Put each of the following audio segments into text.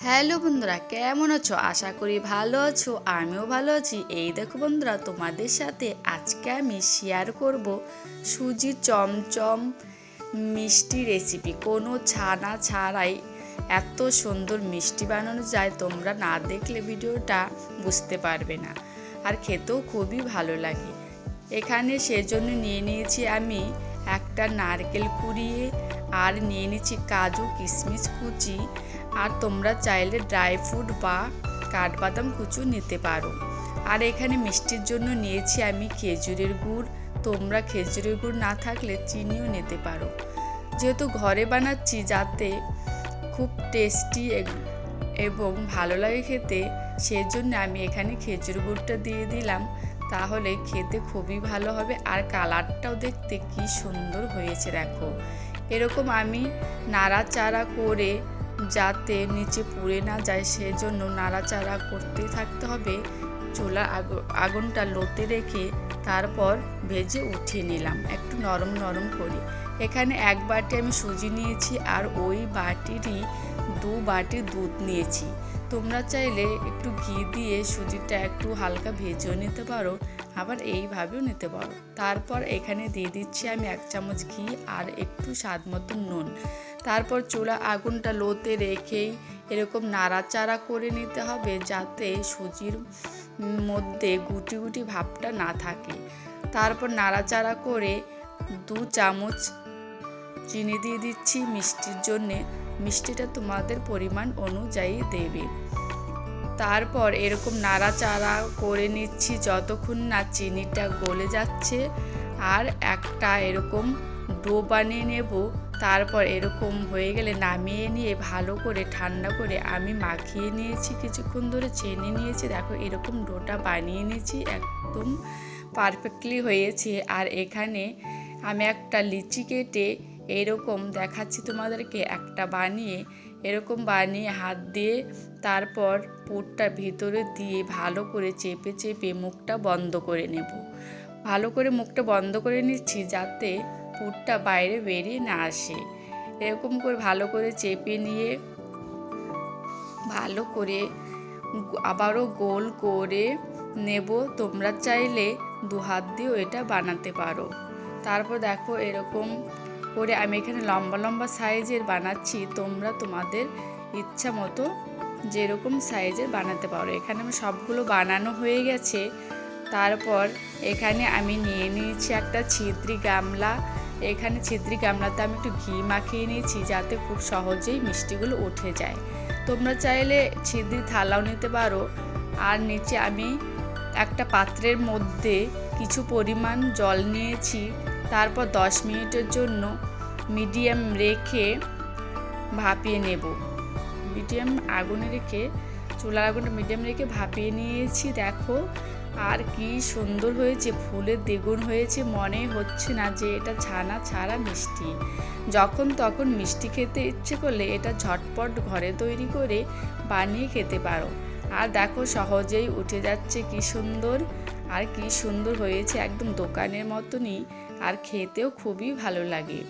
Hello বন্ধুরা, কেমন আছো? আশা করি ভালো আছো। আমিও ভালো আছি। এই দেখো বন্ধুরা, তোমাদের সাথে আজকে আমি শেয়ার করব সুজি চমচম মিষ্টি রেসিপি। কোনো ছানা ছাড়াই এত সুন্দর মিষ্টি বানানো যায়, তোমরা না দেখলে ভিডিওটা বুঝতে পারবে না, আর খেতেও খুবই ভালো লাগে। এখানে সেজন্য নিয়ে নিয়েছি আমি একটা নারকেল কুড়িয়ে, আর নিয়ে নিয়েছি কাজু কিশমিশ কুচি, আর তোমরা চাইলে ড্রাই ফ্রুট বা কাঠবাদাম কুচু নিতে পারো। আর এখানে মিষ্টির জন্য নিয়েছি আমি খেজুরের গুড়। তোমরা খেজুরের গুড় না থাকলে চিনিও নিতে পারো। যেহেতু ঘরে বানাচ্ছি, যাতে খুব টেস্টি এবং ভালো লাগে খেতে, সেজন্য আমি এখানে খেজুর গুড়টা দিয়ে দিলাম। তাহলে খেতে খুবই ভালো হবে, আর কালারটাও দেখতে কি সুন্দর হয়েছে দেখো। এরকম আমি নাড়াচাড়া করে, যাতে নিচে পুড়ে না যায়, সেজন্য নাড়াচাড়া করতেই থাকতে হবে। চুলার আগুনটা লোতে রেখে তারপর ভেজে উঠিয়ে নিলাম একটু নরম নরম করে। এখানে এক বাটি আমি সুজি নিয়েছি, আর ওই বাটিরই 2 বাটি দুধ নিয়েছি। তোমরা চাইলে একটু ঘি দিয়ে সুজিটা একটু হালকা ভেজেও নিতে পারো, আবার এইভাবেও নিতে পারো। তারপর এখানে দিয়ে দিচ্ছি আমি 1 চামচ ঘি আর একটু স্বাদ মতো নুন। তারপর চুলা আগুনটা লোতে রেখেই এরকম নাড়াচাড়া করে নিতে হবে, যাতে সুজির মধ্যে গুটি গুটি ভাবটা না থাকে। তারপর নাড়াচাড়া করে 2 চামচ চিনি দিয়ে দিচ্ছি মিষ্টির জন্যে। মিষ্টিটা তোমাদের পরিমাণ অনুযায়ী দেবে। তারপর এরকম নাড়াচাড়া করে নিচ্ছি যতক্ষণ না চিনিটা গলে যাচ্ছে, আর একটা এরকম ডো বানিয়ে নেব। তারপর এরকম হয়ে গেলে নামিয়ে নিয়ে ভালো করে ঠান্ডা করে আমি মাখিয়ে নিয়েছি, কিছুক্ষণ ধরে চেনে নিয়েছি। দেখো এরকম ডোটা বানিয়ে নিয়েছি, একদম পারফেক্টলি হয়েছে। আর এখানে আমি একটা লিচি কেটে এরকম দেখাচ্ছি তোমাদেরকে, একটা বানিয়ে এরকম বানিয়ে হাত দিয়ে তারপর পুরটা ভিতরে দিয়ে ভালো করে চেপে চেপে মুখটা বন্ধ করে নেব। ভালো করে মুখটা বন্ধ করে নিচ্ছি, যাতে পুরটা বাইরে বেরিয়ে না আসে। এরকম করে ভালো করে চেপে নিয়ে ভালো করে আবারও গোল করে নেব। তোমরা চাইলে 2 হাত দিয়েও এটা বানাতে পারো। তারপর দেখো এরকম করে আমি এখানে লম্বা লম্বা সাইজের বানাচ্ছি। তোমরা তোমাদের ইচ্ছা মতো যেরকম সাইজের বানাতে পারো। এখানে আমি সবগুলো বানানো হয়ে গেছে। তারপর এখানে আমি নিয়ে নিয়েছি একটা ছিদ্রি গামলা। এখানে ছিদ্রি গামলাতে আমি একটু ঘি মাখিয়ে নিয়েছি, যাতে খুব সহজেই মিষ্টিগুলো উঠে যায়। তোমরা চাইলে ছিদ্রি থালাও নিতে পারো। আর নিচে আমি একটা পাত্রের মধ্যে কিছু পরিমাণ জল নিয়েছি। তারপর 10 মিনিটের জন্য মিডিয়াম রেখে ভাপিয়ে নেব। মিডিয়াম আগুনে রেখে, চুলার আগুনটা মিডিয়াম রেখে ভাপিয়ে নিয়েছি। দেখো আর কি সুন্দর হয়েছে, ফুলের দ্বিগুণ হয়েছে। মনে হচ্ছে না যে এটা ছানা ছাড়া মিষ্টি। যখন তখন মিষ্টি খেতে ইচ্ছে করলে এটা ঝটপট ঘরে তৈরি করে বানিয়ে খেতে পারো। আর দেখো সহজেই উঠে যাচ্ছে, কি সুন্দর। আর কি সুন্দর হয়েছে, একদম দোকানের মতনই, আর খেতেও খুবই ভালো লাগে।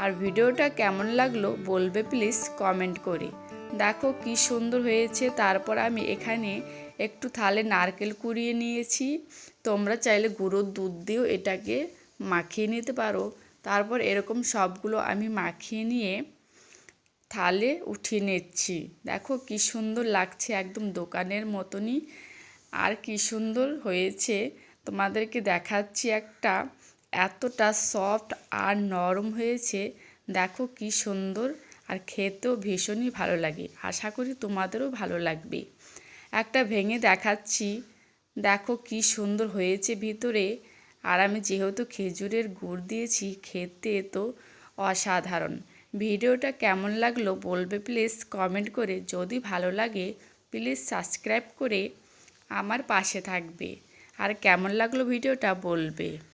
আর ভিডিওটা কেমন লাগলো বলবে প্লিজ কমেন্ট করে। দেখো কি সুন্দর হয়েছে। তারপর আমি এখানে একটু থালে নারকেল কুড়িয়ে নিয়েছি। তোমরা চাইলে গুঁড়োর দুধ দিয়েও এটাকে মাখিয়ে নিতে পারো। তারপর এরকম সবগুলো আমি মাখিয়ে নিয়ে থালে উঠিয়ে নিচ্ছি। দেখো কি সুন্দর লাগছে, একদম দোকানের মতনই। আর কি সুন্দর হয়েছে, তোমাদেরকে দেখাচ্ছি একটা, এতটা সফট আর নরম হয়েছে। দেখো কি সুন্দর, আর খেতেও ভীষণই ভালো লাগে। আশা করি তোমাদেরও ভালো লাগবে। একটা ভেঙে দেখাচ্ছি, দেখো কি সুন্দর হয়েছে ভিতরে। আর আমি যেহেতু খেজুরের গুড় দিয়েছি, খেতে তো অসাধারণ। ভিডিওটা কেমন লাগলো বলবে প্লিজ কমেন্ট করে। যদি ভালো লাগে প্লিজ সাবস্ক্রাইব করে আমার পাশে থাকবে। আর কেমন লাগলো ভিডিওটা বলবে।